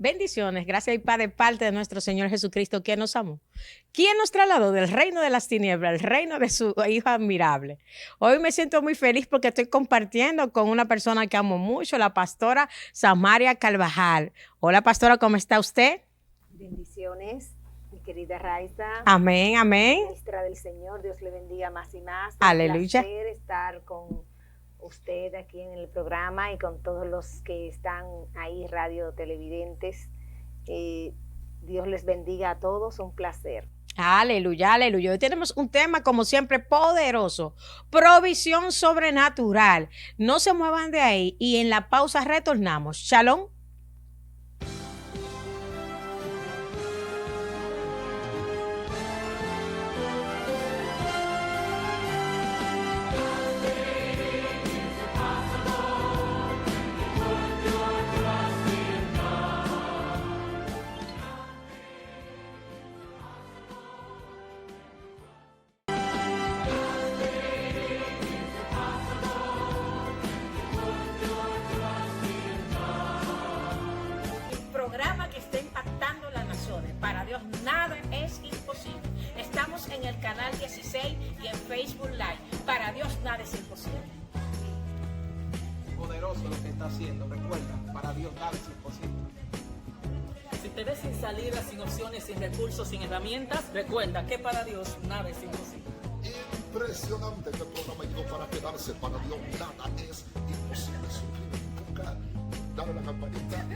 Bendiciones, gracias y paz de parte de nuestro Señor Jesucristo, quien nos amó, quien nos trasladó del reino de las tinieblas al reino de su Hijo admirable. Hoy me siento muy feliz porque estoy compartiendo con una persona que amo mucho, la pastora Samaria Carvajal. Hola, pastora, ¿cómo está usted? Bendiciones, mi querida Raiza. Amén, amén. Ministra del Señor, Dios le bendiga más y más. Aleluya. Un placer estar con usted aquí en el programa y con todos los que están ahí, radio televidentes. Dios les bendiga a todos, un placer. Aleluya, aleluya. Hoy tenemos un tema, como siempre, poderoso. Provisión sobrenatural. No se muevan de ahí y en la pausa retornamos. Shalom. Programa que está impactando las naciones. Para Dios nada es imposible. Estamos en el canal 16 y en Facebook Live. Para Dios nada es imposible. Poderoso lo que está haciendo. Recuerda, para Dios nada es imposible. Si te ves sin salida, sin opciones, sin recursos, sin herramientas, recuerda que para Dios nada es imposible. Impresionante, este programa llegó para quedarse. Para Dios nada es imposible. Suscríbete, dale la campanita.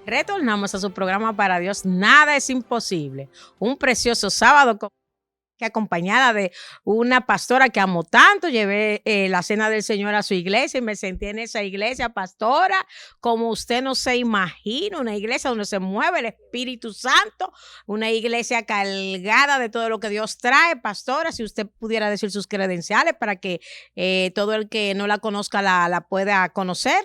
Retornamos a su programa Para Dios nada es imposible. Un precioso sábado que acompañada de una pastora que amo tanto, llevé la cena del Señor a su iglesia y me sentí en esa iglesia, pastora, como usted no se imagina, una iglesia donde se mueve el Espíritu Santo, una iglesia cargada de todo lo que Dios trae. Pastora, si usted pudiera decir sus credenciales para que todo el que no la conozca la pueda conocer.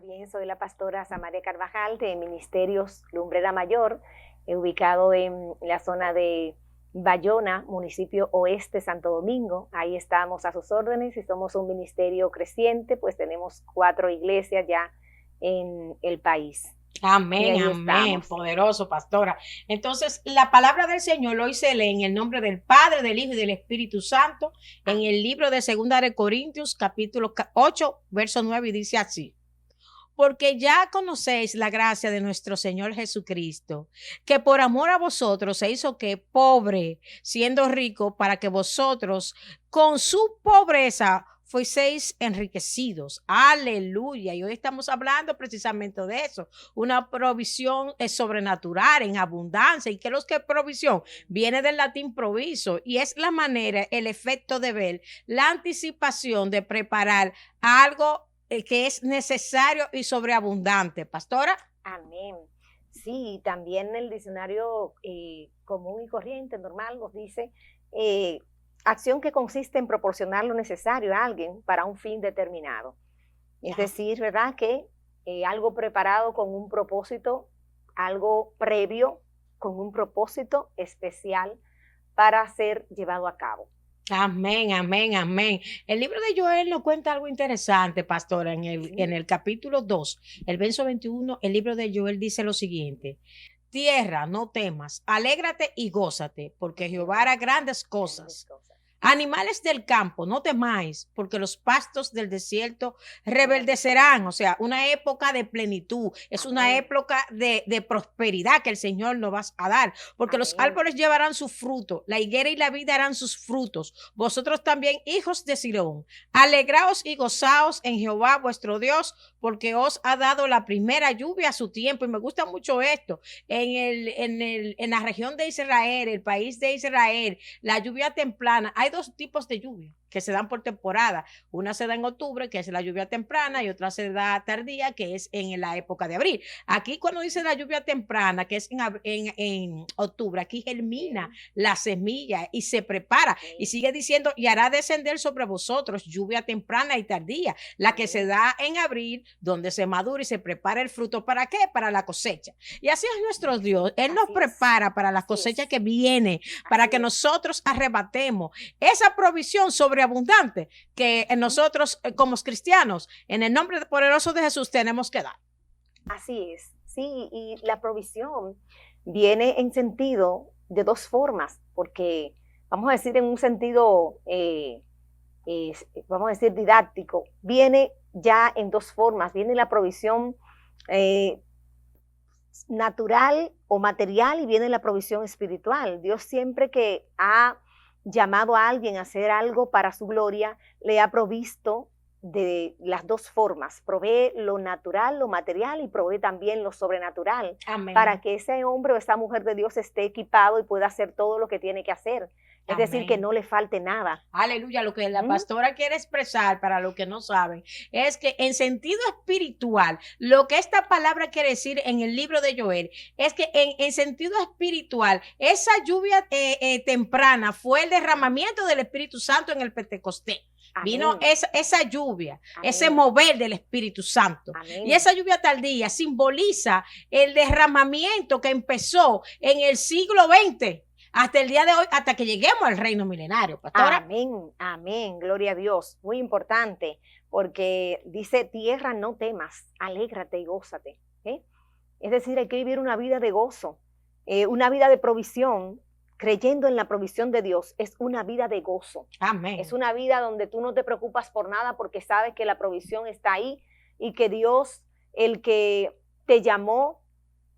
Bien, soy la pastora Samaria Carvajal de Ministerios Lumbrera Mayor, ubicado en la zona de Bayona, municipio oeste Santo Domingo. Ahí estamos a sus órdenes y somos un ministerio creciente, pues tenemos 4 iglesias ya en el país. Amén, amén, poderoso, pastora. Entonces, la palabra del Señor hoy se lee en el nombre del Padre, del Hijo y del Espíritu Santo, en el libro de 2 de Corintios, capítulo 8, verso 9, y dice así: porque ya conocéis la gracia de nuestro Señor Jesucristo, que por amor a vosotros se hizo que pobre, siendo rico, para que vosotros con su pobreza fuiseis enriquecidos. Aleluya. Y hoy estamos hablando precisamente de eso, una provisión sobrenatural en abundancia. ¿Y qué es que provisión? Viene del latín proviso y es la manera, el efecto de ver, la anticipación de preparar algo que es necesario y sobreabundante. Pastora. Amén. Sí, también el diccionario común y corriente, normal, nos dice acción que consiste en proporcionar lo necesario a alguien para un fin determinado. Es decir, ¿verdad? Que algo preparado con un propósito, algo previo, con un propósito especial para ser llevado a cabo. Amén, amén, amén. El libro de Joel nos cuenta algo interesante, pastora. En el capítulo 2, el verso 21, el libro de Joel dice lo siguiente: Tierra, no temas, alégrate y gózate, porque Jehová hará grandes cosas. Animales del campo, no temáis, porque los pastos del desierto rebeldecerán. O sea, una época de plenitud, es una época de prosperidad que el Señor nos va a dar, porque los árboles llevarán su fruto, la higuera y la vid darán sus frutos. Vosotros también, hijos de Sirón, alegraos y gozaos en Jehová vuestro Dios, porque os ha dado la primera lluvia a su tiempo. Y me gusta mucho esto. En la región de Israel, el país de Israel, la lluvia temprana, hay dos tipos de lluvia que se dan por temporada. Una se da en octubre, que es la lluvia temprana, y otra se da tardía, que es en la época de abril. Aquí cuando dice la lluvia temprana, que es en octubre, aquí germina la semilla y se prepara. Y sigue diciendo, y hará descender sobre vosotros lluvia temprana y tardía, la que se da en abril, donde se madura y se prepara el fruto. ¿Para qué? Para la cosecha. Y así es nuestro Dios. Él nos prepara para la cosecha que viene, para que nosotros arrebatemos esa provisión sobreabundante que nosotros como cristianos, en el nombre poderoso de Jesús, tenemos que dar. Así es, sí, y la provisión viene en sentido de dos formas, porque vamos a decir en un sentido, vamos a decir didáctico, viene ya en dos formas, viene la provisión natural o material y viene la provisión espiritual. Dios siempre que ha llamado a alguien a hacer algo para su gloria, le ha provisto de las dos formas. Provee lo natural, lo material, y provee también lo sobrenatural. Amén. Para que ese hombre o esa mujer de Dios esté equipado y pueda hacer todo lo que tiene que hacer. Es Amén. Decir, que no le falte nada. Aleluya. Lo que la pastora quiere expresar, para los que no saben, es que en sentido espiritual, lo que esta palabra quiere decir en el libro de Joel, es que en sentido espiritual, esa lluvia temprana fue el derramamiento del Espíritu Santo en el Pentecostés. Amén. Vino esa lluvia, Amén. Ese mover del Espíritu Santo. Amén. Y esa lluvia tardía simboliza el derramamiento que empezó en el siglo XX hasta el día de hoy, hasta que lleguemos al reino milenario, pastora. Amén, amén, gloria a Dios. Muy importante, porque dice, tierra, no temas, alégrate y gózate. Es decir, hay que vivir una vida de gozo, una vida de provisión. Creyendo en la provisión de Dios, es una vida de gozo. Amén. Es una vida donde tú no te preocupas por nada porque sabes que la provisión está ahí y que Dios, el que te llamó,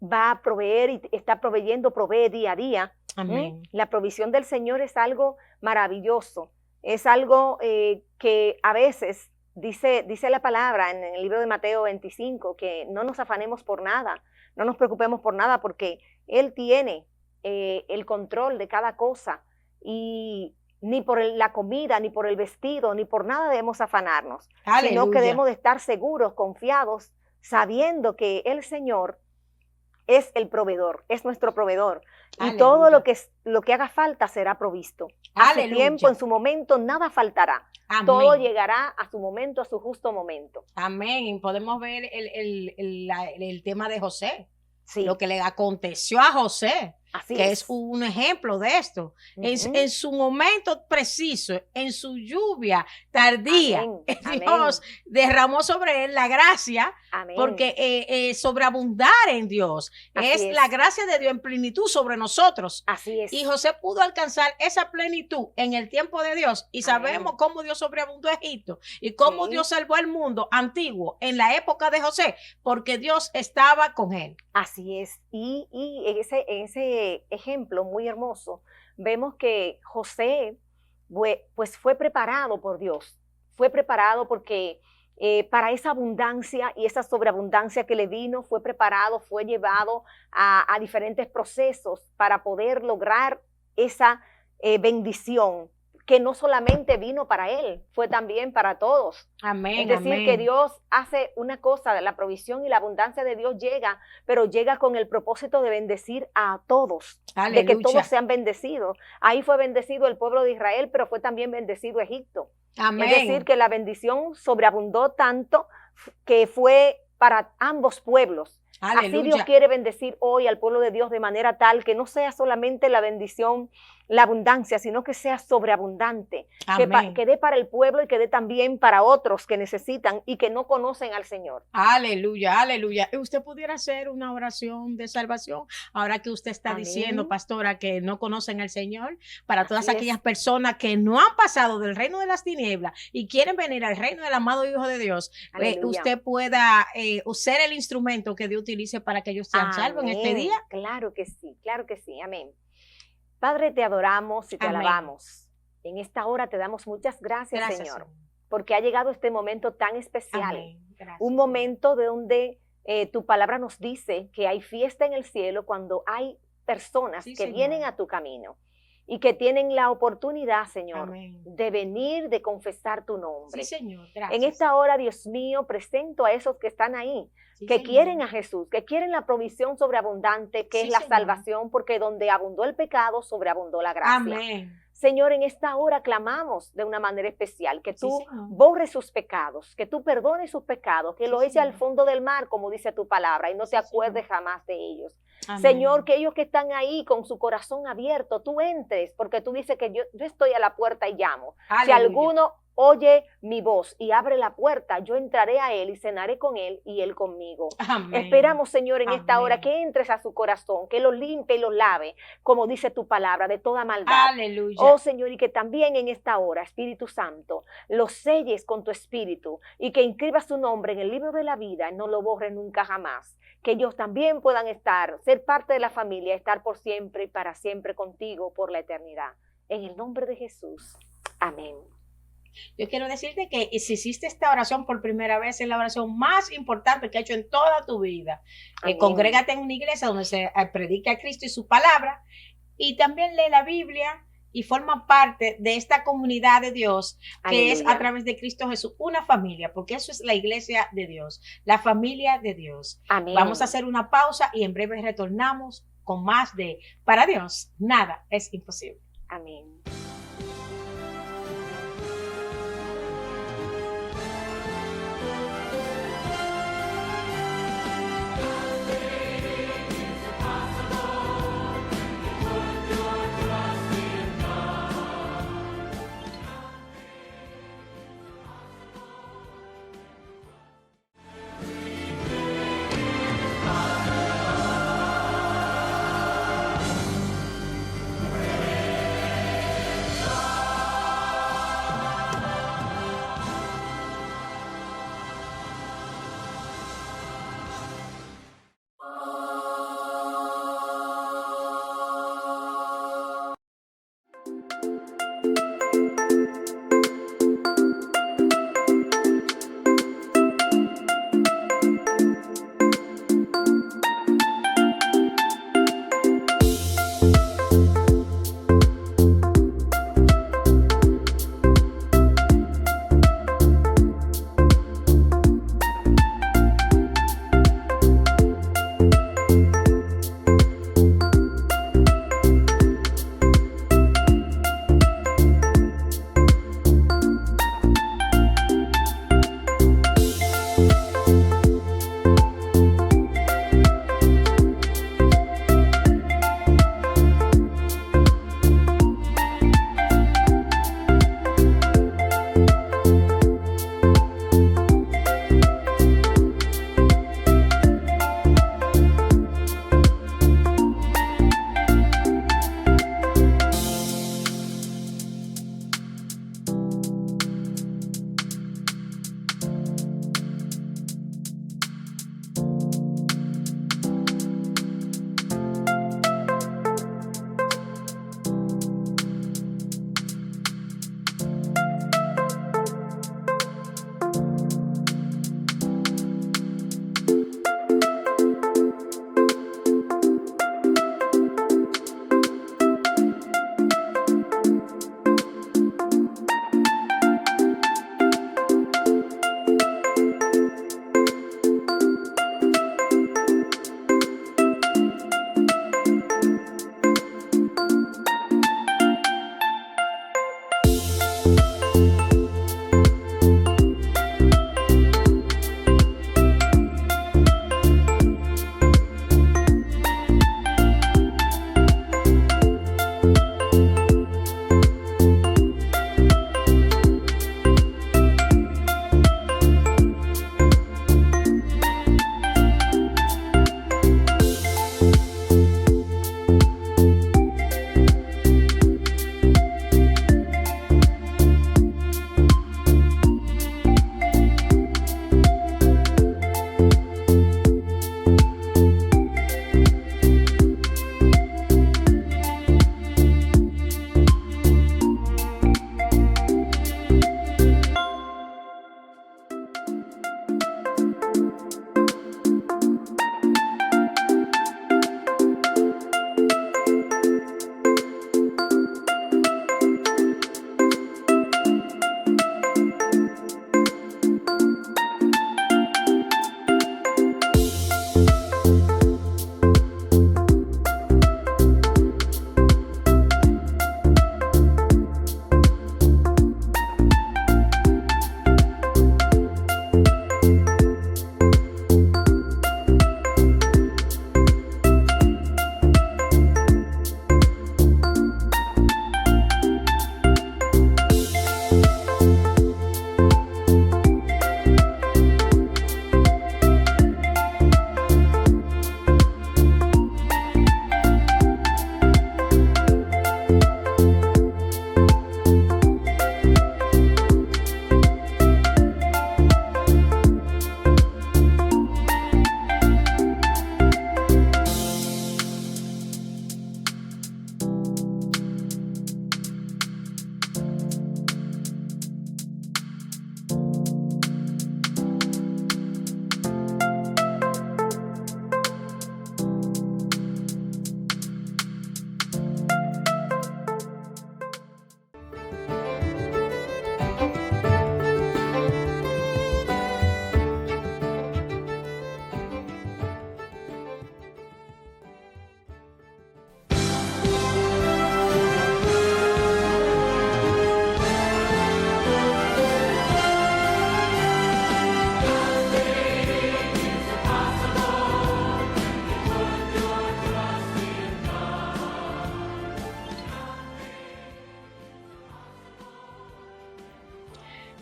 va a proveer y está proveyendo, provee día a día. Amén. La provisión del Señor es algo maravilloso. Es algo que a veces, dice la palabra en el libro de Mateo 25, que no nos afanemos por nada, no nos preocupemos por nada porque Él tiene el control de cada cosa, y ni por la comida, ni por el vestido, ni por nada debemos afanarnos. Aleluya. Sino que debemos de estar seguros, confiados, sabiendo que el Señor es el proveedor, es nuestro proveedor. Aleluya. Y todo lo que haga falta será provisto. A su tiempo, en su momento, nada faltará. Amén. Todo llegará a su momento, a su justo momento. Amén. Podemos ver el tema de José. Sí. Lo que le aconteció a José. Así que es un ejemplo de esto. En su momento preciso, en su lluvia tardía, Amén. Dios Amén. Derramó sobre él la gracia, Amén. Porque sobreabundar en Dios es la gracia de Dios en plenitud sobre nosotros. Así es. Y José pudo alcanzar esa plenitud en el tiempo de Dios, y sabemos Amén. Cómo Dios sobreabundó a Egipto y cómo sí. Dios salvó al mundo antiguo en la época de José, porque Dios estaba con él. Así es. Y ese ejemplo muy hermoso, vemos que José pues fue preparado por Dios, fue preparado porque para esa abundancia y esa sobreabundancia que le vino, fue preparado, fue llevado a diferentes procesos para poder lograr esa bendición que no solamente vino para él, fue también para todos. Amén. Es decir, amén. Que Dios hace una cosa, la provisión y la abundancia de Dios llega, pero llega con el propósito de bendecir a todos, Aleluya. De que todos sean bendecidos. Ahí fue bendecido el pueblo de Israel, pero fue también bendecido Egipto. Amén. Es decir, que la bendición sobreabundó tanto que fue para ambos pueblos. Así Aleluya. Dios quiere bendecir hoy al pueblo de Dios de manera tal que no sea solamente la bendición, la abundancia, sino que sea sobreabundante, Amén. que dé para el pueblo y que dé también para otros que necesitan y que no conocen al Señor. Aleluya, aleluya. ¿Usted pudiera hacer una oración de salvación? Ahora que usted está Amén. diciendo, pastora, que no conocen al Señor, para todas Así aquellas es. personas que no han pasado del reino de las tinieblas y quieren venir al reino del amado Hijo de Dios, Aleluya. usted pueda ser el instrumento que Dios utilice para que ellos sean salvos en este Amén. día. Claro que sí, amén. Padre, te adoramos y te Amén. alabamos. En esta hora te damos muchas gracias, Gracias, Señor, Señor. porque ha llegado este momento tan especial. Amén. Gracias, Un momento de donde tu palabra nos dice que hay fiesta en el cielo cuando hay personas Sí, que Señor. vienen a tu camino y que tienen la oportunidad, Señor, Amén. de venir, de confesar tu nombre. Sí, Señor. Gracias. En esta hora, Dios mío, presento a esos que están ahí, Sí, que Señor. quieren a Jesús, que quieren la provisión sobreabundante, que Sí, es la Señor. salvación, porque donde abundó el pecado, sobreabundó la gracia. Amén. Señor, en esta hora clamamos de una manera especial que Sí, tú Señor. borres sus pecados, que tú perdones sus pecados, que Sí, los eches al Señor. fondo del mar, como dice tu palabra, y no Sí, te acuerdes Señor. jamás de ellos. Amén. Señor, que ellos que están ahí con su corazón abierto, tú entres, porque tú dices que yo estoy a la puerta y llamo. Si Aleluya. alguno oye mi voz y abre la puerta, yo entraré a él y cenaré con él y él conmigo. Amén. Esperamos, Señor, en esta Amén. hora que entres a su corazón, que lo limpie y lo lave, como dice tu palabra, de toda maldad. Aleluya. Oh Señor, y que también en esta hora, Espíritu Santo, lo selles con tu espíritu y que inscribas su nombre en el libro de la vida y no lo borres nunca jamás. Que ellos también puedan estar, ser parte de la familia, estar por siempre y para siempre contigo por la eternidad. En el nombre de Jesús. Amén. Yo quiero decirte que si hiciste esta oración por primera vez, es la oración más importante que has hecho en toda tu vida. Amén. Congrégate en una iglesia donde se predica a Cristo y su palabra, y también lee la Biblia y forma parte de esta comunidad de Dios que es Aleluya. a través de Cristo Jesús, una familia, porque eso es la iglesia de Dios, la familia de Dios. Amén. Vamos a hacer una pausa y en breve retornamos con más de Para Dios, nada es imposible. Amén.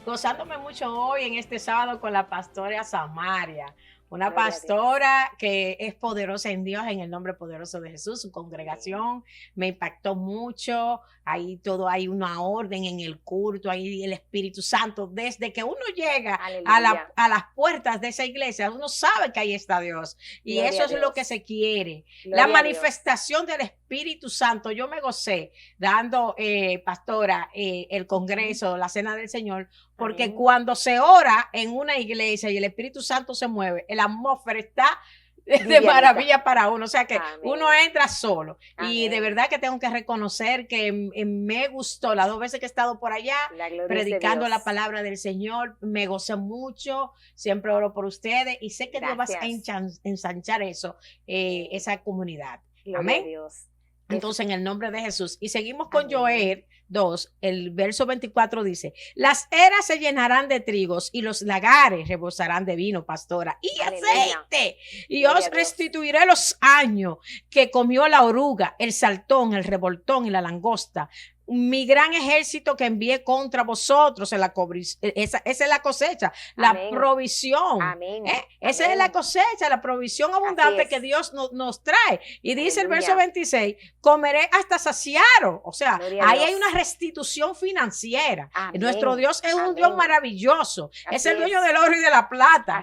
gozándome mucho hoy en este sábado con la pastora Samaria, una Gloria a Dios. pastora que es poderosa en Dios, en el nombre poderoso de Jesús. Su congregación me impactó mucho. Ahí todo, hay una orden en el culto, ahí el Espíritu Santo. Desde que uno llega Aleluya. a las puertas de esa iglesia, uno sabe que ahí está Dios. Y Gloria eso a es lo Dios. que se quiere. Gloria La a manifestación del Espíritu Santo. Yo me gocé dando, pastora, el congreso, la cena del Señor, porque Amén. cuando se ora en una iglesia y el Espíritu Santo se mueve, la atmósfera está de Livianita. maravilla para uno. O sea que Amén. uno entra solo. Y de Amén. verdad que tengo que reconocer que me gustó las 2 veces que he estado por allá La gloria es de predicando Dios. la palabra del Señor. Me gocé mucho. Siempre oro por ustedes y sé que Dios va a Gracias. ensanchar eso, esa comunidad. Gloria Amén. a Dios. Entonces, en el nombre de Jesús. Y seguimos con Amén. Joel 2, el verso 24 dice: las eras se llenarán de trigos y los lagares rebosarán de vino, pastora, y Aleluya. aceite. Y Gloria os a Dios. restituiré los años que comió la oruga, el saltón, el revoltón y la langosta. Mi gran ejército que envié contra vosotros, esa es la cosecha, la Amén. provisión. Amén. Esa Amén. es la cosecha, la provisión abundante es. que Dios nos trae. Y dice el verso Aleluya. 26, comeré hasta saciaros. O sea, Gloria a ahí Dios. hay una restitución financiera. Amén. Nuestro Dios es un Amén. Dios maravilloso. Así Es el dueño es. del oro y de la plata.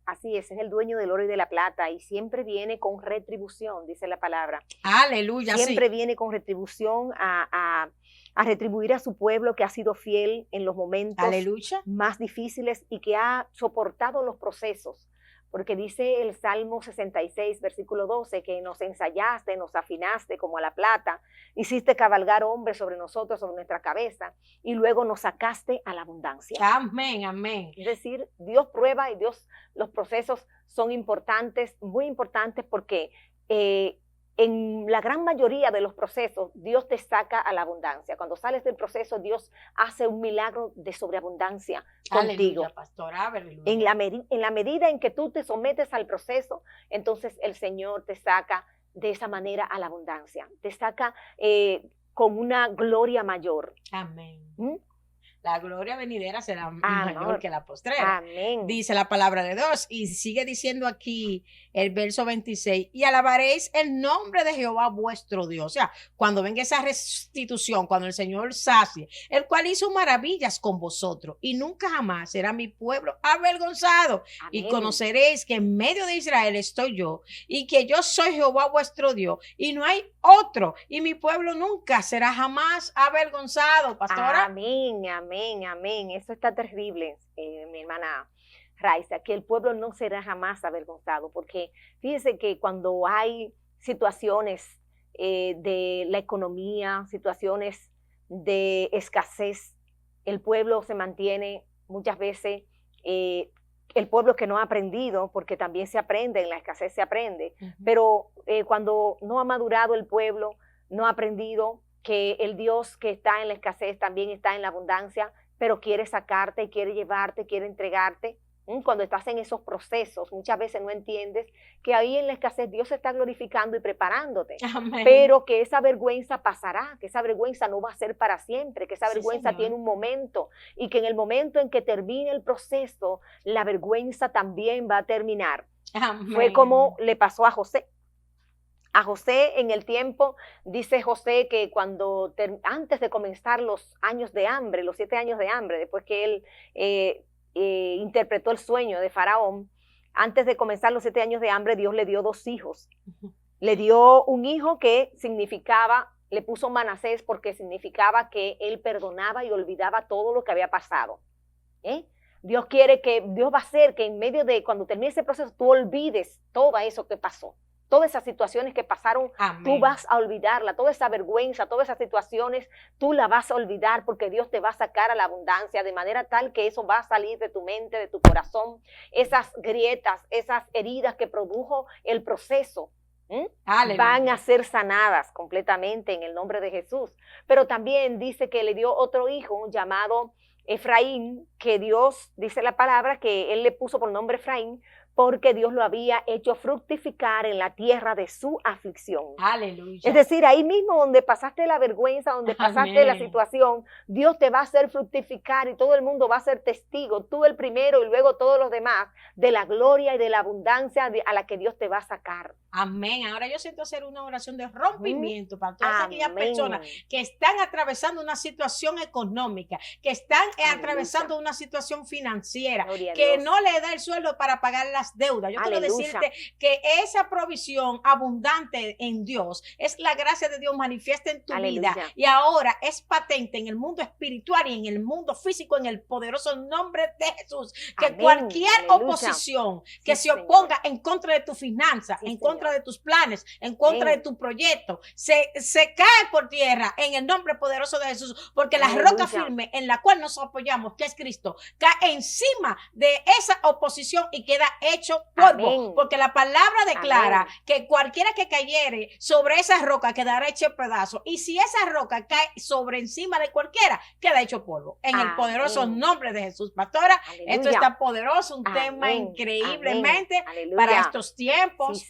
Así es el dueño del oro y de la plata y siempre viene con retribución, dice la palabra. Aleluya, Siempre sí. viene con retribución a retribuir a su pueblo que ha sido fiel en los momentos Aleluya. más difíciles y que ha soportado los procesos. Porque dice el Salmo 66, versículo 12, que nos ensayaste, nos afinaste como a la plata, hiciste cabalgar hombres sobre nosotros, sobre nuestra cabeza, y luego nos sacaste a la abundancia. Amén, amén. Es decir, Dios prueba y los procesos son importantes, muy importantes porque en la gran mayoría de los procesos, Dios te saca a la abundancia. Cuando sales del proceso, Dios hace un milagro de sobreabundancia contigo. Aleluya, pastora, aleluya. En la medida en que tú te sometes al proceso, entonces el Señor te saca de esa manera a la abundancia. Te saca con una gloria mayor. Amén. ¿Mm? La gloria venidera será Amor. mayor que la postrera. Amén. Dice la palabra de Dios y sigue diciendo aquí el verso 26, y alabaréis el nombre de Jehová vuestro Dios. O sea, cuando venga esa restitución, cuando el Señor sacie, el cual hizo maravillas con vosotros y nunca jamás será mi pueblo avergonzado. Y Amén. conoceréis que en medio de Israel estoy yo y que yo soy Jehová vuestro Dios y no hay otro, y mi pueblo nunca será jamás avergonzado. Pastora. Amén, amén, amén. Eso está terrible, mi hermana Raiza, que el pueblo no será jamás avergonzado, porque fíjense que cuando hay situaciones de la economía, situaciones de escasez, el pueblo se mantiene muchas veces, el pueblo que no ha aprendido, porque también se aprende, en la escasez se aprende, pero cuando no ha madurado el pueblo, no ha aprendido que el Dios que está en la escasez también está en la abundancia, pero quiere sacarte, quiere llevarte, quiere entregarte. Cuando estás en esos procesos, muchas veces no entiendes que ahí en la escasez Dios se está glorificando y preparándote, Amén. pero que esa vergüenza pasará, que esa vergüenza no va a ser para siempre, que esa Sí, vergüenza Señor. tiene un momento y que en el momento en que termine el proceso, la vergüenza también va a terminar. Amén. Fue como le pasó a José. A José en el tiempo, dice José que cuando antes de comenzar los años de hambre, los 7 años de hambre, después que él interpretó el sueño de Faraón, antes de comenzar los 7 años de hambre, Dios le dio 2 hijos. Le dio un hijo que significaba, le puso Manasés porque significaba que él perdonaba y olvidaba todo lo que había pasado. Dios va a hacer que en medio de, cuando termine ese proceso, tú olvides todo eso que pasó. Todas esas situaciones que pasaron, Amén. tú vas a olvidarla. Toda esa vergüenza, todas esas situaciones, tú la vas a olvidar porque Dios te va a sacar a la abundancia de manera tal que eso va a salir de tu mente, de tu corazón. Esas grietas, esas heridas que produjo el proceso, van a ser sanadas completamente en el nombre de Jesús. Pero también dice que le dio otro hijo llamado Efraín, que Dios, dice la palabra, que él le puso por nombre Efraín, porque Dios lo había hecho fructificar en la tierra de su aflicción. Aleluya. Es decir, ahí mismo donde pasaste la vergüenza, donde pasaste la Amén. situación, Dios te va a hacer fructificar y todo el mundo va a ser testigo, tú el primero y luego todos los demás, de la gloria y de la abundancia a la que Dios te va a sacar. Amén. Ahora yo siento hacer una oración de rompimiento para todas aquellas personas que están atravesando una situación económica, que están atravesando una situación financiera, que no le da el sueldo para pagar las deudas. Yo quiero decirte que esa provisión abundante en Dios es la gracia de Dios manifiesta en tu vida, y ahora es patente en el mundo espiritual y en el mundo físico, en el poderoso nombre de Jesús, que cualquier oposición que se oponga en contra de tu finanza, en contra de tus planes, en contra de tu proyecto, se cae por tierra en el nombre poderoso de Jesús, porque la roca firme en la cual nos apoyamos, que es Cristo, cae encima de esa oposición y queda hecho polvo, porque la palabra declara que cualquiera que cayere sobre esa roca quedará hecho pedazo, y si esa roca cae sobre encima de cualquiera, queda hecho polvo, en el poderoso nombre de Jesús. Pastora, esto está poderoso, un tema increíblemente para estos tiempos,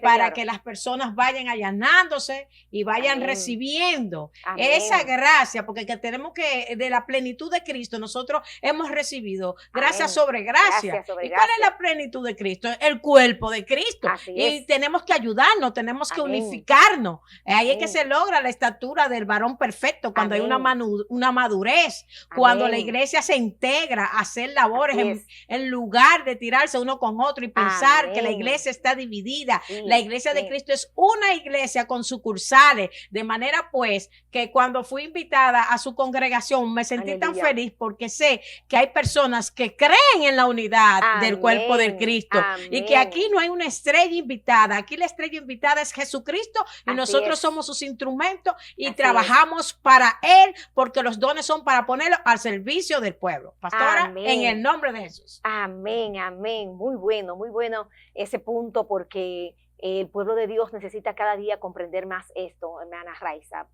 para que las personas vayan allanándose y vayan recibiendo esa gracia, porque que tenemos que, de la plenitud de Cristo, nosotros hemos recibido gracia sobre gracia. ¿Y cuál es la plenitud de Cristo? El cuerpo de Cristo. Y tenemos que ayudarnos, tenemos que unificarnos. Ahí es que se logra la estatura del varón perfecto, cuando hay una madurez, cuando la iglesia se integra a hacer labores en lugar de tirarse uno con otro y pensar que la iglesia está dividida. La iglesia de Cristo es una iglesia con sucursales, de manera pues que cuando fui invitada a su congregación me sentí tan feliz, porque sé que hay personas que creen en la unidad del cuerpo de Cristo, y que aquí no hay una estrella invitada, aquí la estrella invitada es Jesucristo, y nosotros somos sus instrumentos y trabajamos para Él, porque los dones son para ponerlos al servicio del pueblo. Pastora, en el nombre de Jesús. Amén, amén. Muy bueno ese punto, porque el pueblo de Dios necesita cada día comprender más esto, hermana Raiza,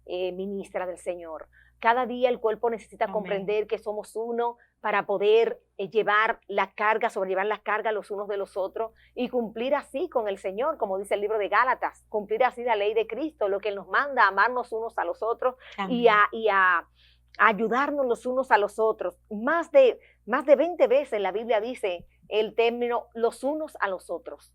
ministra del Señor. Cada día el cuerpo necesita comprender que somos uno para poder llevar la carga, sobrellevar las cargas los unos de los otros y cumplir así con el Señor, como dice el libro de Gálatas, cumplir así la ley de Cristo, lo que nos manda a amarnos unos a los otros y a ayudarnos los unos a los otros. Más de 20 veces la Biblia dice el término los unos a los otros.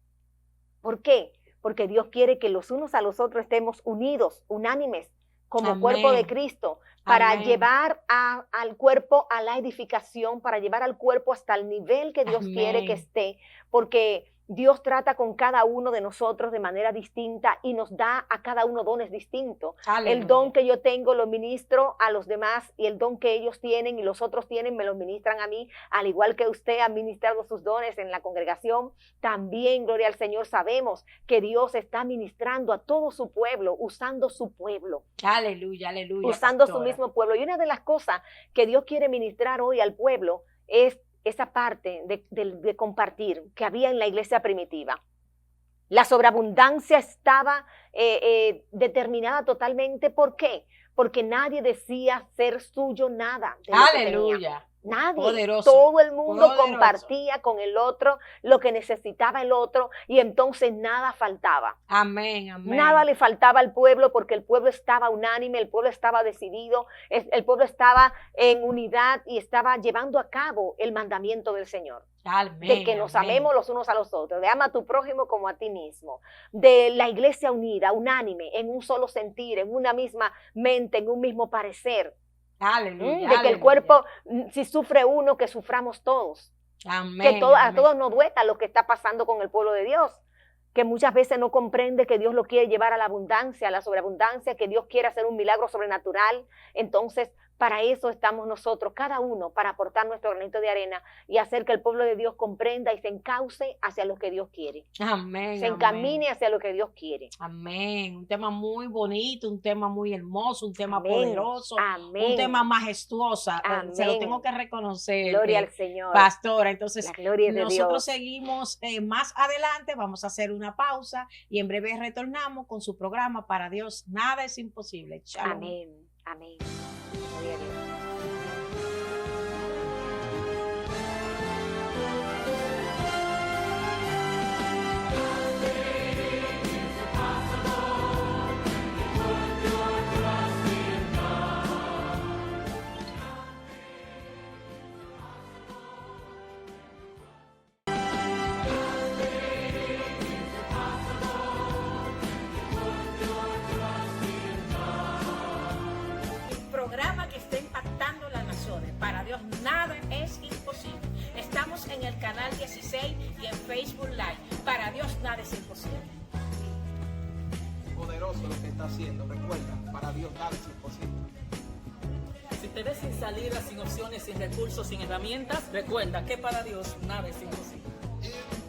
¿Por qué? Porque Dios quiere que los unos a los otros estemos unidos, unánimes, como cuerpo de Cristo, para llevar al cuerpo a la edificación, para llevar al cuerpo hasta el nivel que Dios quiere que esté, porque Dios trata con cada uno de nosotros de manera distinta y nos da a cada uno dones distintos. El don que yo tengo lo ministro a los demás, y el don que ellos tienen y los otros tienen me lo ministran a mí, al igual que usted ha ministrado sus dones en la congregación. También, gloria al Señor, sabemos que Dios está ministrando a todo su pueblo, usando su pueblo. Aleluya, aleluya. Usando su mismo pueblo. Y una de las cosas que Dios quiere ministrar hoy al pueblo es esa parte de compartir que había en la iglesia primitiva. La sobreabundancia estaba determinada totalmente. ¿Por qué? Porque nadie decía ser suyo nada de lo que tenía. Nadie, poderoso, todo el mundo compartía con el otro lo que necesitaba el otro, y entonces nada faltaba. Amén, amén. Nada le faltaba al pueblo, porque el pueblo estaba unánime, el pueblo estaba decidido, el pueblo estaba en unidad y estaba llevando a cabo el mandamiento del Señor. Amén, de que nos amemos los unos a los otros, de ama a tu prójimo como a ti mismo, de la iglesia unida, unánime, en un solo sentir, en una misma mente, en un mismo parecer. Aleluya, de que el cuerpo, si sufre uno, que suframos todos. Amén, que a todos nos duela lo que está pasando con el pueblo de Dios, que muchas veces no comprende que Dios lo quiere llevar a la abundancia, a la sobreabundancia, que Dios quiere hacer un milagro sobrenatural. Entonces, para eso estamos nosotros, cada uno, para aportar nuestro granito de arena y hacer que el pueblo de Dios comprenda y se encauce hacia lo que Dios quiere. Amén. Se encamine hacia lo que Dios quiere. Amén. Un tema muy bonito, un tema muy hermoso, un tema poderoso, un tema majestuoso. Se lo tengo que reconocer. Gloria al Señor. Pastora, entonces la gloria de nosotros Dios. Seguimos más adelante, vamos a hacer una pausa y en breve retornamos con su programa Para Dios Nada es Imposible. Shalom. Amén. Amén. Gloria a Dios. poderoso lo que está haciendo. Recuerda, para Dios nada es imposible. Si te ves sin salida, sin opciones, sin recursos, sin herramientas, recuerda que para Dios nada es imposible.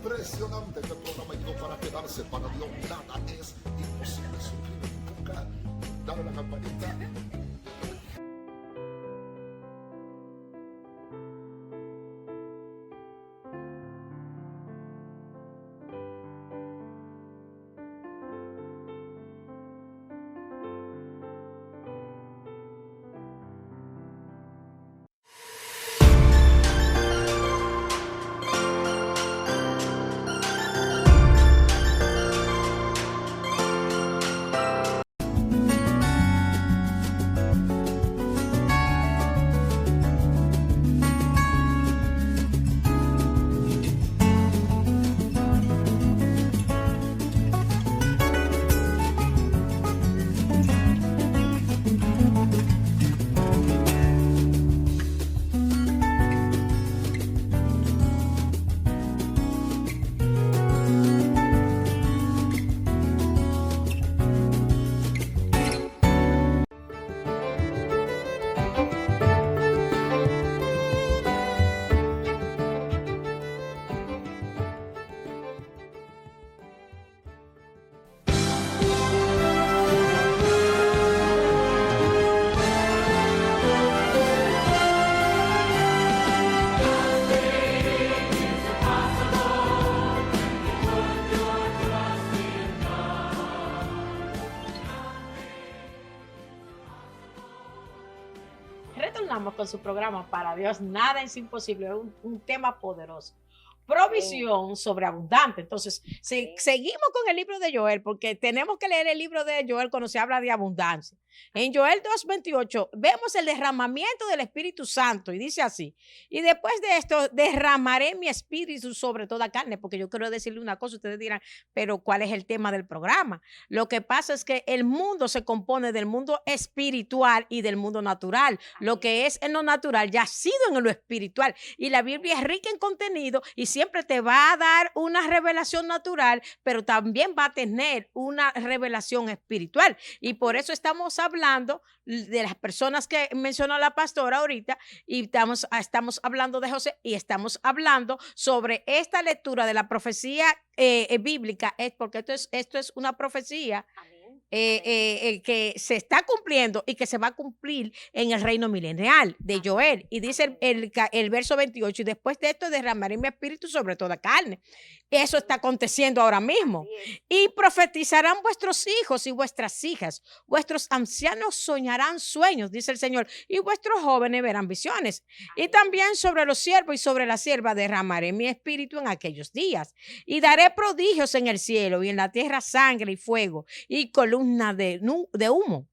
Impresionante, este programa llegó para quedarse. Para Dios nada es imposible. Suscríbete, busca, dale la campanita. Retornamos con su programa Para Dios nada es imposible, es un tema poderoso. Provisión sobreabundante. Entonces, seguimos con el libro de Joel, porque tenemos que leer el libro de Joel cuando se habla de abundancia. En Joel 2:28 vemos el derramamiento del Espíritu Santo y dice así: y después de esto derramaré mi espíritu sobre toda carne. Porque yo quiero decirle una cosa, ustedes dirán, pero ¿cuál es el tema del programa? Lo que pasa es que el mundo se compone del mundo espiritual y del mundo natural. Lo que es en lo natural ya ha sido en lo espiritual, y la Biblia es rica en contenido y siempre te va a dar una revelación natural, pero también va a tener una revelación espiritual. Y por eso estamos hablando de las personas que mencionó la pastora ahorita, y estamos hablando de José, y estamos hablando sobre esta lectura de la profecía bíblica, porque esto es una profecía que se está cumpliendo y que se va a cumplir en el reino milenial de Joel. Y dice el verso 28, y después de esto derramaré mi espíritu sobre toda carne. Eso está aconteciendo ahora mismo. Y profetizarán vuestros hijos y vuestras hijas. Vuestros ancianos soñarán sueños, dice el Señor, y vuestros jóvenes verán visiones. Y también sobre los siervos y sobre la sierva derramaré mi espíritu en aquellos días. Y daré prodigios en el cielo y en la tierra sangre y fuego y columna de humo.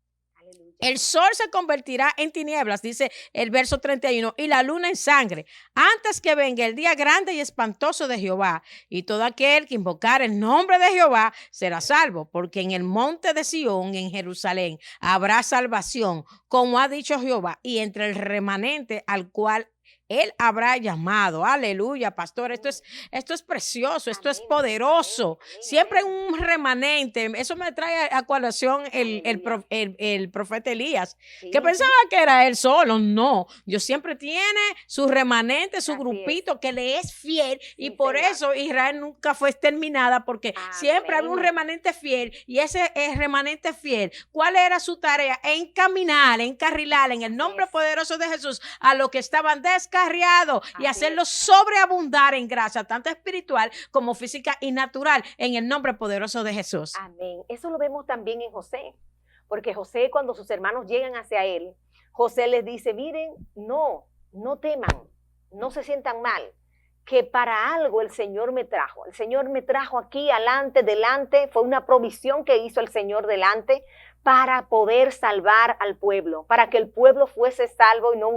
El sol se convertirá en tinieblas, dice el verso 31, y la luna en sangre, antes que venga el día grande y espantoso de Jehová. Y todo aquel que invocar el nombre de Jehová será salvo, porque en el monte de Sión, en Jerusalén, habrá salvación, como ha dicho Jehová, y entre el remanente al cual Él habrá llamado. Aleluya, pastor. Esto es precioso, esto es poderoso. Siempre un remanente. Eso me trae a colación el profeta Elías, que pensaba que era él solo. No, Dios siempre tiene su remanente, su grupito que le es fiel, y por eso Israel nunca fue exterminada, porque siempre había un remanente fiel, y ese remanente fiel, ¿cuál era su tarea? Encaminar, encarrilar en el nombre poderoso de Jesús a los que estaban descarriados, y hacerlos sobreabundar en gracia, tanto espiritual como física y natural, en el nombre poderoso de Jesús. Amén. Eso lo vemos también en José, porque José, cuando sus hermanos llegan hacia él, José les dice: miren, no teman, no se sientan mal, que para algo el Señor me trajo. El Señor me trajo aquí delante, fue una provisión que hizo el Señor delante para poder salvar al pueblo, para que el pueblo fuese salvo y no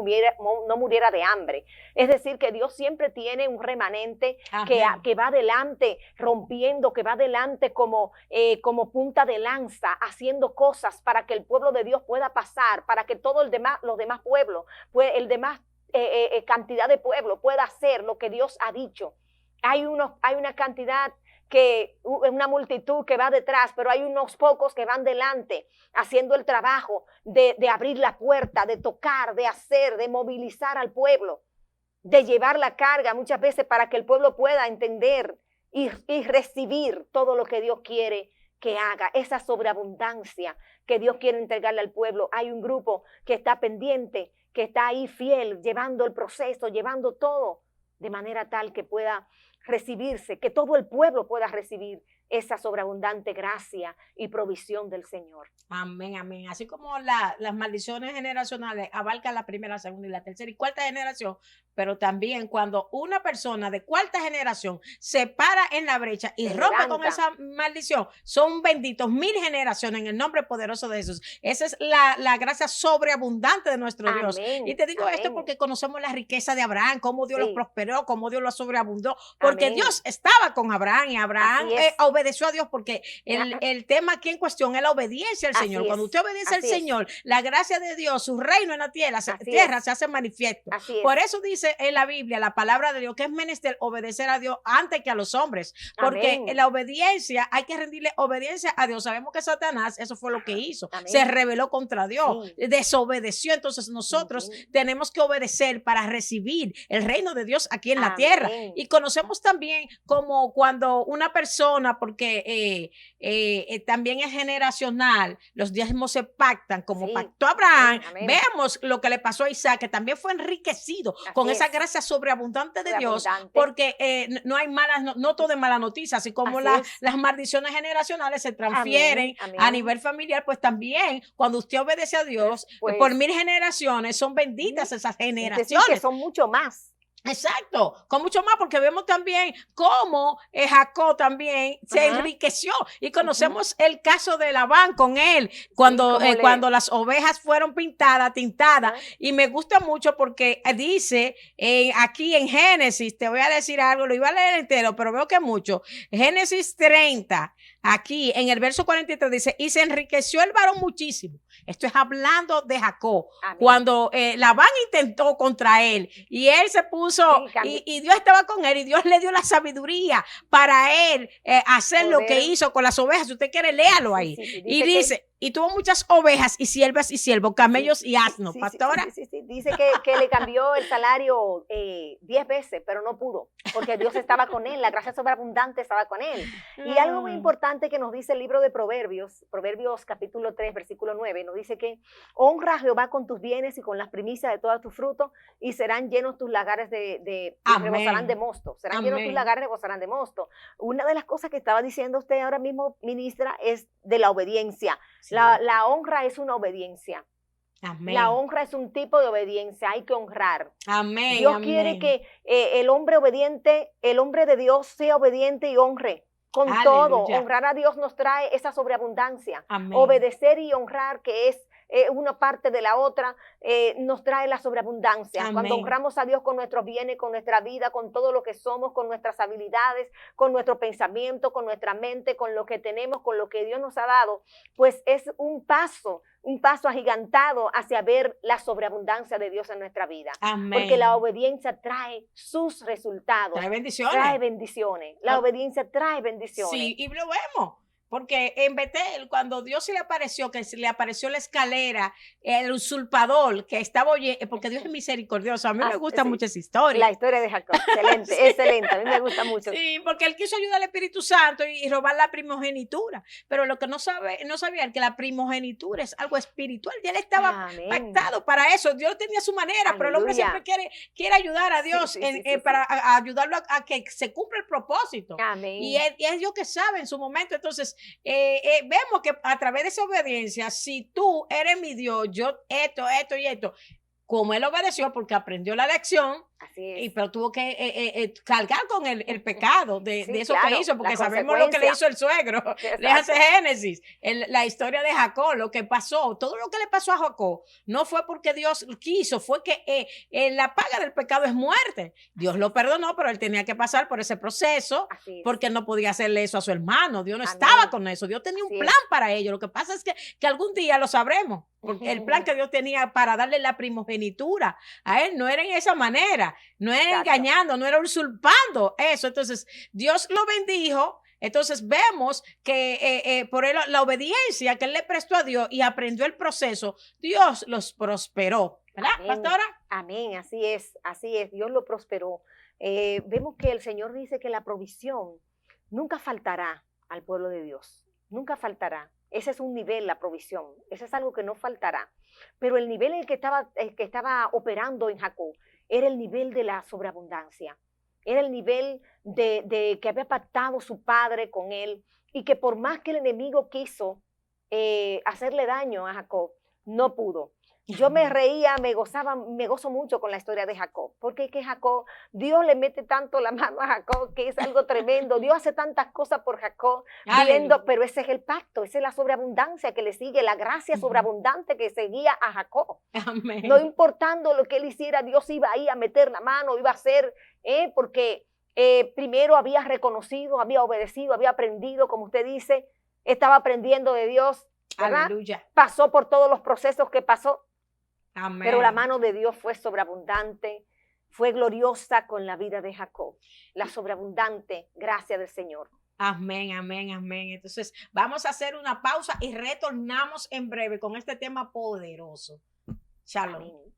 muriera de hambre. Es decir, que Dios siempre tiene un remanente que va adelante rompiendo, que va adelante como punta de lanza, haciendo cosas para que el pueblo de Dios pueda pasar, para que los demás pueblos, cantidad de pueblo pueda hacer lo que Dios ha dicho. Hay una cantidad una multitud que va detrás, pero hay unos pocos que van delante, haciendo el trabajo de abrir la puerta, de tocar, de hacer, de movilizar al pueblo, de llevar la carga muchas veces para que el pueblo pueda entender y recibir todo lo que Dios quiere que haga, esa sobreabundancia que Dios quiere entregarle al pueblo. Hay un grupo que está pendiente, que está ahí fiel, llevando el proceso, llevando todo, de manera tal que pueda recibirse, que todo el pueblo pueda recibir esa sobreabundante gracia y provisión del Señor. Amén, amén. Así como las maldiciones generacionales abarcan la primera, segunda y la tercera y cuarta generación, pero también cuando una persona de cuarta generación se para en la brecha y rompe con esa maldición, son benditos 1000 generaciones en el nombre poderoso de Jesús. Esa es la gracia sobreabundante de nuestro Dios. Y te digo esto porque conocemos la riqueza de Abraham, cómo Dios lo prosperó, cómo Dios lo sobreabundó, porque Dios estaba con Abraham y Abraham obedeció a Dios, porque el tema aquí en cuestión es la obediencia al Señor. Cuando usted obedece al Señor, la gracia de Dios, su reino en la tierra se hace manifiesto. Por eso dice en la Biblia, la palabra de Dios, que es menester obedecer a Dios antes que a los hombres, porque en la obediencia hay que rendirle obediencia a Dios. Sabemos que Satanás eso fue lo que hizo, se rebeló contra Dios, desobedeció. Entonces nosotros tenemos que obedecer para recibir el reino de Dios aquí en la tierra. Y conocemos también como cuando una persona, porque también es generacional, los diezmos se pactan, como pactó Abraham. Vemos lo que le pasó a Isaac, que también fue enriquecido con esa gracia sobreabundante de Dios, porque no hay malas, no todo es mala noticia, así como las maldiciones generacionales se transfieren a nivel familiar, pues también cuando usted obedece a Dios, por 1000 generaciones son benditas esas generaciones. Que son mucho más. Exacto, con mucho más, porque vemos también cómo Jacob también se enriqueció, y conocemos el caso de Labán con él, cuando las ovejas fueron tintadas, y me gusta mucho porque dice aquí en Génesis, te voy a decir algo, lo iba a leer entero, pero veo que mucho, Génesis 30, aquí en el verso 43 dice, y se enriqueció el varón muchísimo. Esto es hablando de Jacob, cuando Labán intentó contra él, y él se puso, y Dios estaba con él, y Dios le dio la sabiduría para él hacer lo que hizo con las ovejas. Si usted quiere, léalo ahí. Y dice, y tuvo muchas ovejas y siervos, camellos y asnos. Pastora. Dice que le cambió el salario 10 veces, pero no pudo, porque Dios estaba con él, la gracia sobreabundante estaba con él. Y algo muy importante que nos dice el libro de Proverbios capítulo 3, versículo 9, nos dice que honra a Jehová con tus bienes y con las primicias de todos tus frutos, y serán llenos tus lagares rebosarán de mosto. Serán llenos tus lagares, rebosarán de mosto. Una de las cosas que estaba diciendo usted ahora mismo, ministra, es de la obediencia. La honra es una obediencia. Amén. La honra es un tipo de obediencia, hay que honrar. Amén. Dios quiere que el hombre obediente, el hombre de Dios sea obediente y honre. Con todo, honrar a Dios nos trae esa sobreabundancia. Amén. Obedecer y honrar, que es una parte de la otra, nos trae la sobreabundancia. Amén. Cuando honramos a Dios con nuestros bienes, con nuestra vida, con todo lo que somos, con nuestras habilidades, con nuestro pensamiento, con nuestra mente, con lo que tenemos, con lo que Dios nos ha dado, pues es un paso agigantado hacia ver la sobreabundancia de Dios en nuestra vida. Amén. Porque la obediencia trae sus resultados. Trae bendiciones. Trae bendiciones. La obediencia trae bendiciones. Sí, y lo vemos. Porque en Betel, cuando Dios se le apareció, que se le apareció la escalera, el usurpador que estaba oyendo, porque Dios es misericordioso. A mí me gusta mucho esa historia. La historia de Jacob, excelente, sí. Excelente, a mí me gusta mucho. Sí, porque él quiso ayudar al Espíritu Santo y robar la primogenitura. Pero lo que no sabía es que la primogenitura es algo espiritual. Y él estaba pactado para eso. Dios tenía su manera, pero el hombre siempre quiere ayudar a Dios para ayudarlo a que se cumpla el propósito. Amén. Y es Dios que sabe en su momento. Entonces, vemos que a través de esa obediencia, si tú eres mi Dios, yo esto y esto, como él obedeció porque aprendió la lección, pero tuvo que cargar con el pecado de eso que hizo, porque sabemos lo que le hizo el suegro. Léjase Génesis, la historia de Jacob, lo que pasó, todo lo que le pasó a Jacob, no fue porque Dios quiso, fue que la paga del pecado es muerte. Dios lo perdonó, pero él tenía que pasar por ese proceso, porque él no podía hacerle eso a su hermano. Dios no estaba con eso, Dios tenía un plan para ellos. Lo que pasa es que algún día lo sabremos, porque el plan que Dios tenía para darle la primogenitura a él no era en esa manera. No era engañando, no era usurpando eso. Entonces, Dios lo bendijo Entonces vemos que por la obediencia que él le prestó a Dios y aprendió el proceso, Dios los prosperó. ¿Verdad, Amén. pastora? Amén, así es, Dios lo prosperó. Vemos que el Señor dice que la provisión nunca faltará al pueblo de Dios, nunca faltará. Ese es un nivel, la provisión, ese es algo que no faltará. Pero el nivel en el que estaba operando en Jacob era el nivel de la sobreabundancia, era el nivel de que había pactado su padre con él, y que por más que el enemigo quiso hacerle daño a Jacob, no pudo. Yo me reía, me gozo mucho con la historia de Jacob, porque es que Jacob, Dios le mete tanto la mano a Jacob que es algo tremendo. Dios hace tantas cosas por Jacob, pero ese es el pacto, esa es la sobreabundancia que le sigue, la gracia sobreabundante que seguía a Jacob. Amén. No importando lo que él hiciera, Dios iba ahí a meter la mano, iba a hacer, porque primero había reconocido, había obedecido, había aprendido, como usted dice, estaba aprendiendo de Dios, ¿verdad? Aleluya. Pasó por todos los procesos que pasó. Amén. Pero la mano de Dios fue sobreabundante, fue gloriosa con la vida de Jacob. La sobreabundante gracia del Señor. Amén, amén, amén. Entonces vamos a hacer una pausa y retornamos en breve con este tema poderoso. Shalom. Amén.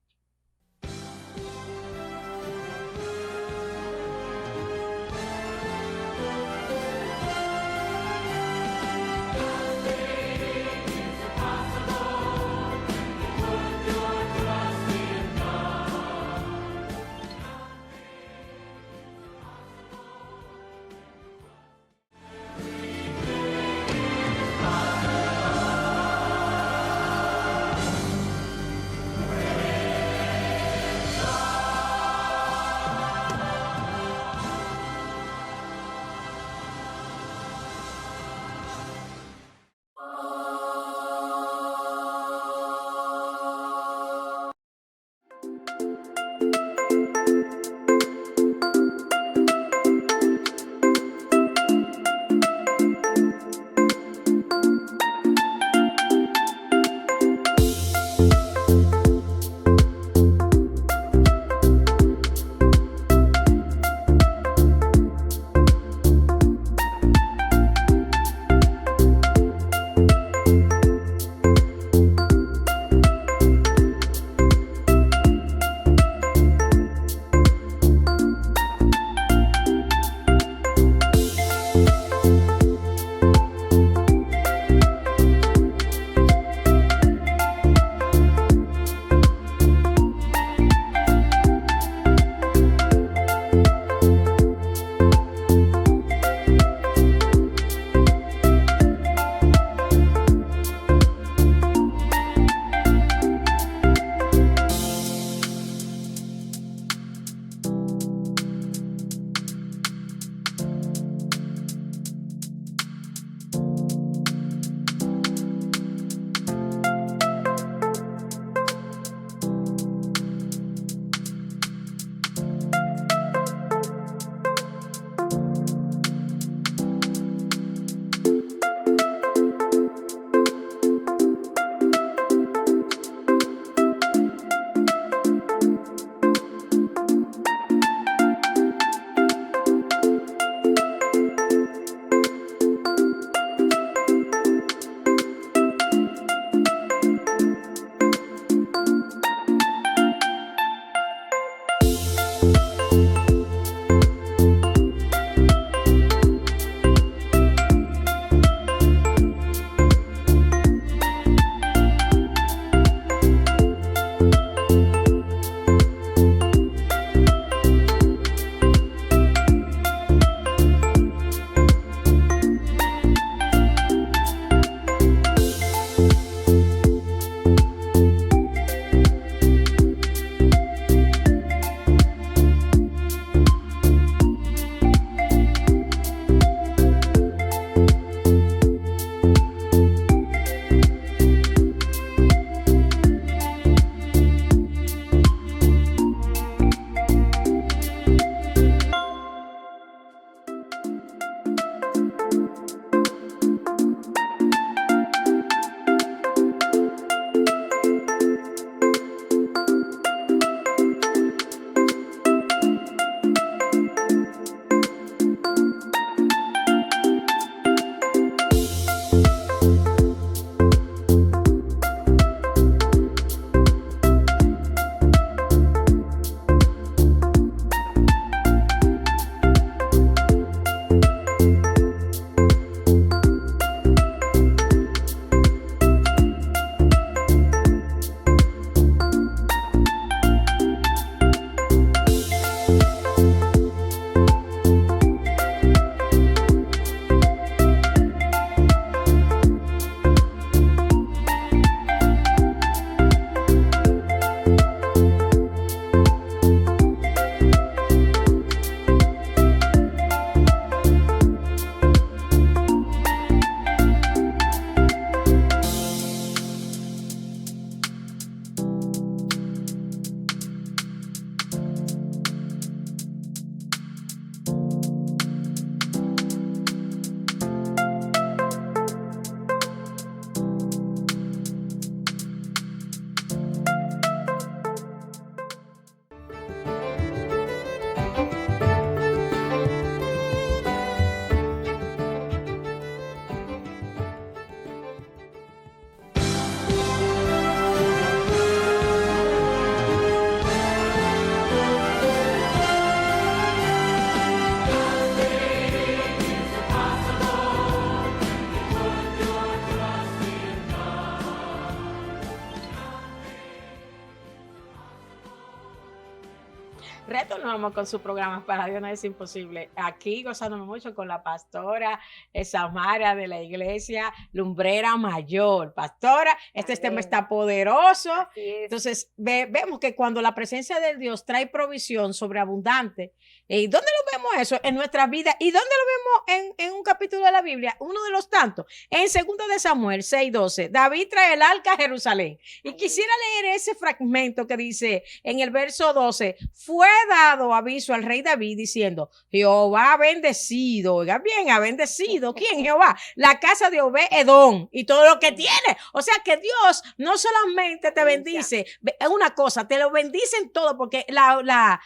Retornamos con su programa Para Dios Nada es Imposible. Aquí gozándome mucho con la pastora Samara de la iglesia Lumbrera Mayor. Pastora, este tema está poderoso. Entonces, vemos que cuando la presencia de Dios trae provisión sobreabundante, ¿y dónde lo vemos eso? En nuestra vida. ¿Y dónde lo vemos en un capítulo de la Biblia? Uno de los tantos. En 2 de Samuel 6:12, David trae el arca a Jerusalén. Y quisiera leer ese fragmento que dice en el verso 12, fue dado aviso al rey David diciendo, Jehová ha bendecido, oiga bien, ha bendecido, ¿quién? Jehová, la casa de Obed-Edom y todo lo que tiene. O sea que Dios no solamente te bendice, es una cosa, te lo bendice en todo, porque la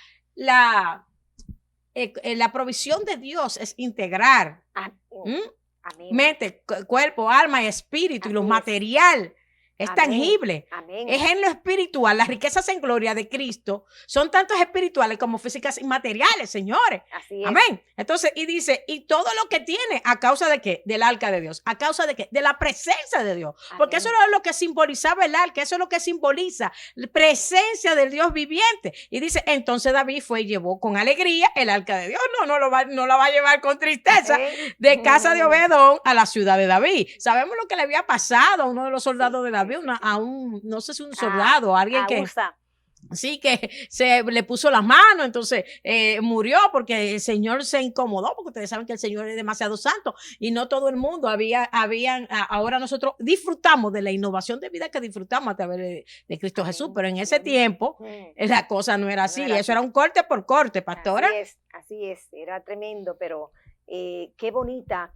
provisión de Dios es integrar mente, cuerpo, alma y espíritu, y lo material. Es tangible. Amén. Es en lo espiritual. Las riquezas en gloria de Cristo son tanto espirituales como físicas y materiales, señores. Así es. Amén. Entonces, y dice, y todo lo que tiene, ¿a causa de qué? Del arca de Dios. ¿A causa de qué? De la presencia de Dios. Amén. Porque eso es lo que simbolizaba el arca, eso es lo que simboliza la presencia del Dios viviente. Y dice, entonces David fue y llevó con alegría el arca de Dios. No la va a llevar con tristeza de casa de Obed-Edom a la ciudad de David. Sabemos lo que le había pasado a uno de los soldados de David. No sé si un soldado o alguien que sí, que se le puso las manos, entonces murió porque el Señor se incomodó, porque ustedes saben que el Señor es demasiado santo y no todo el mundo ahora nosotros disfrutamos de la innovación de vida que disfrutamos a través de Cristo Jesús, pero en ese tiempo la cosa no era así, eso era un corte por corte, pastora. Así es, era tremendo, pero qué bonita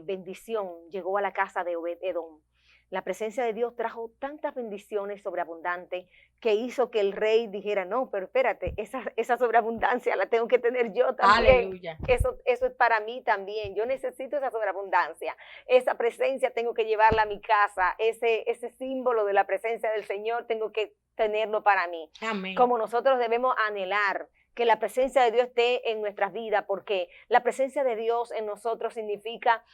bendición llegó a la casa de Obed-Edom. La presencia de Dios trajo tantas bendiciones sobreabundantes que hizo que el rey dijera, no, pero espérate, esa sobreabundancia la tengo que tener yo también. Aleluya. Eso es para mí también. Yo necesito esa sobreabundancia. Esa presencia tengo que llevarla a mi casa. Ese símbolo de la presencia del Señor tengo que tenerlo para mí. Amén. Como nosotros debemos anhelar que la presencia de Dios esté en nuestras vidas, porque la presencia de Dios en nosotros significa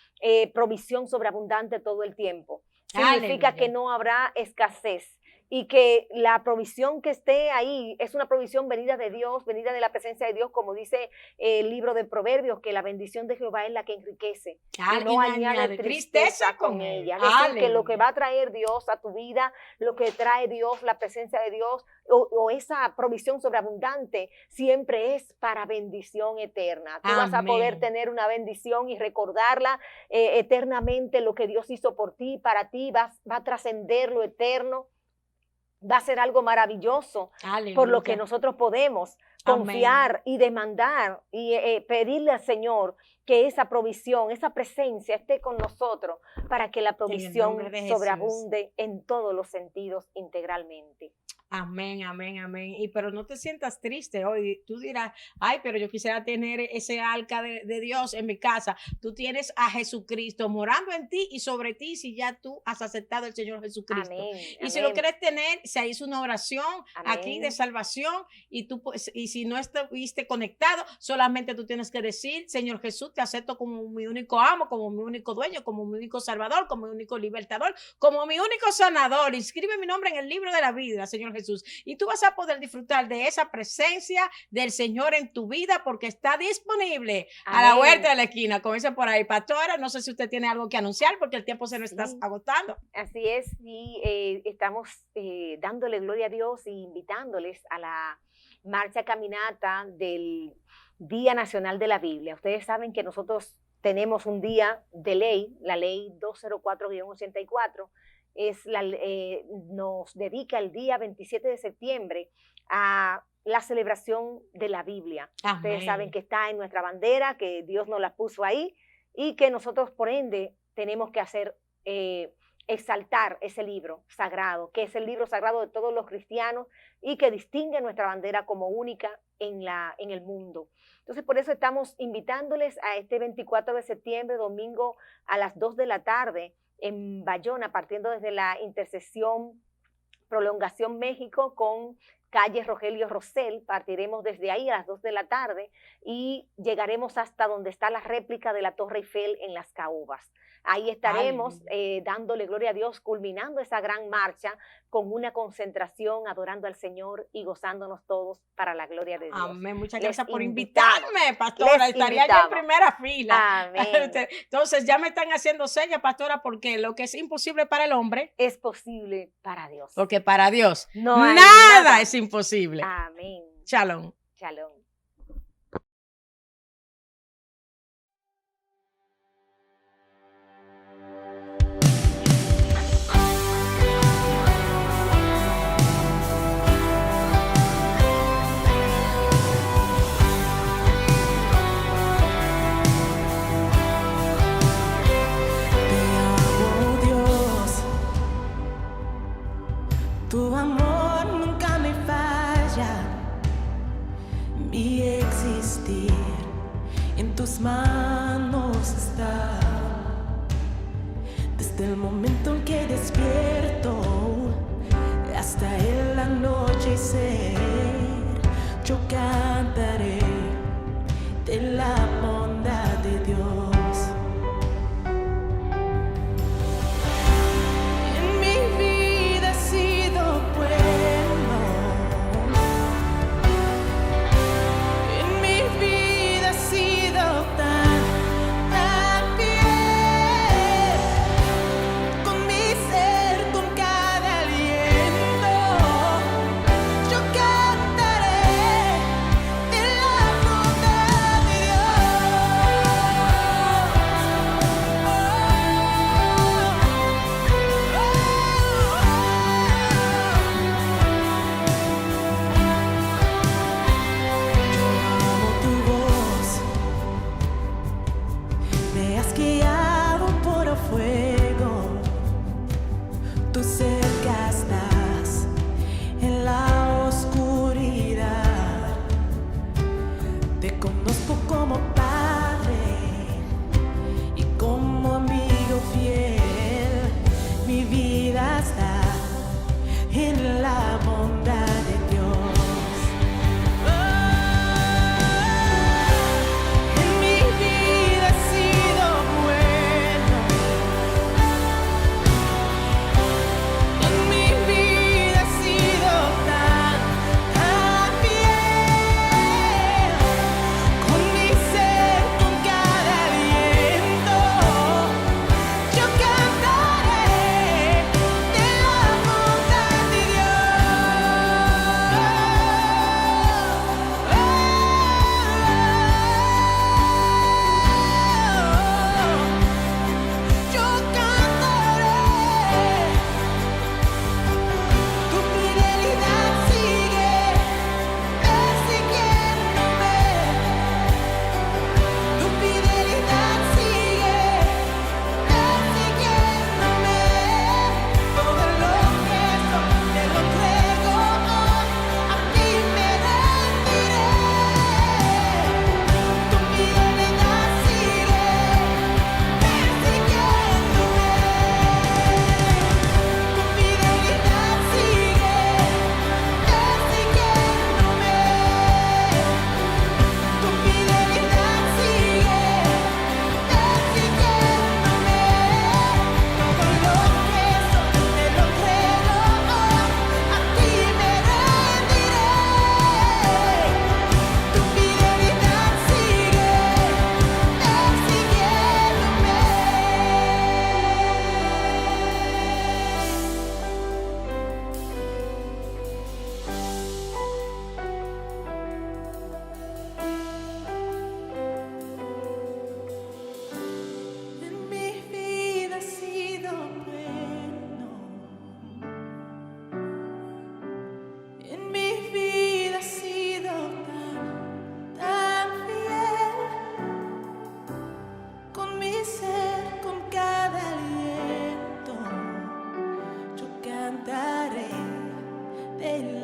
provisión sobreabundante todo el tiempo. Significa Aleluya. Que no habrá escasez y que la provisión que esté ahí es una provisión venida de Dios, venida de la presencia de Dios, como dice el libro de Proverbios, que la bendición de Jehová es la que enriquece y no añade tristeza con ella. Es decir, que lo que va a traer Dios a tu vida, lo que trae Dios, la presencia de Dios o esa provisión sobreabundante, siempre es para bendición eterna. Tú vas a poder tener una bendición y recordarla eternamente, lo que Dios hizo por ti, para ti, va a trascender lo eterno. Va a ser algo maravilloso. Aleluya. Por lo que nosotros podemos confiar y demandar y pedirle al Señor que esa provisión, esa presencia esté con nosotros para que la provisión sobreabunde en todos los sentidos integralmente. Amén, amén, amén. Pero no te sientas triste hoy. Tú dirás, ay, pero yo quisiera tener ese arca de Dios en mi casa. Tú tienes a Jesucristo morando en ti y sobre ti si ya tú has aceptado al Señor Jesucristo. Amén, y amén. Si lo quieres tener, se hizo una oración aquí de salvación y si no estuviste conectado, solamente tú tienes que decir, Señor Jesús, te acepto como mi único amo, como mi único dueño, como mi único salvador, como mi único libertador, como mi único sanador. Inscribe mi nombre en el libro de la vida, Señor Jesús. Y tú vas a poder disfrutar de esa presencia del Señor en tu vida porque está disponible a la vuelta de la esquina, como dicen por ahí. Pastora, no sé si usted tiene algo que anunciar porque el tiempo se nos está agotando. Así es, y estamos dándole gloria a Dios e invitándoles a la marcha caminata del Día Nacional de la Biblia. Ustedes saben que nosotros tenemos un día de ley, la ley 204-84, nos dedica el día 27 de septiembre a la celebración de la Biblia. Amén. Ustedes saben que está en nuestra bandera, que Dios nos la puso ahí y que nosotros por ende tenemos que hacer exaltar ese libro sagrado, que es el libro sagrado de todos los cristianos y que distingue nuestra bandera como única en el mundo. Entonces, por eso estamos invitándoles a este 24 de septiembre, domingo a las 2 de la tarde, en Bayona, partiendo desde la intersección Prolongación México con calle Rogelio Rosell. Partiremos desde ahí a las 2 de la tarde y llegaremos hasta donde está la réplica de la Torre Eiffel en Las Caobas. Ahí estaremos dándole gloria a Dios, culminando esa gran marcha con una concentración, adorando al Señor y gozándonos todos para la gloria de Dios. Amén. Muchas Les gracias por invitamos. invitarme, pastora. Estaría yo en primera fila. Amén. Entonces ya me están haciendo señas, pastora, porque lo que es imposible para el hombre Es posible para Dios. porque para Dios No hay nada es imposible. Amén. Shalom. Shalom. Tu amor nunca me falla, mi existir en tus manos está. Desde el momento en que despierto hasta el anochecer, yo cantaré de la bondad de Dios. cantaré de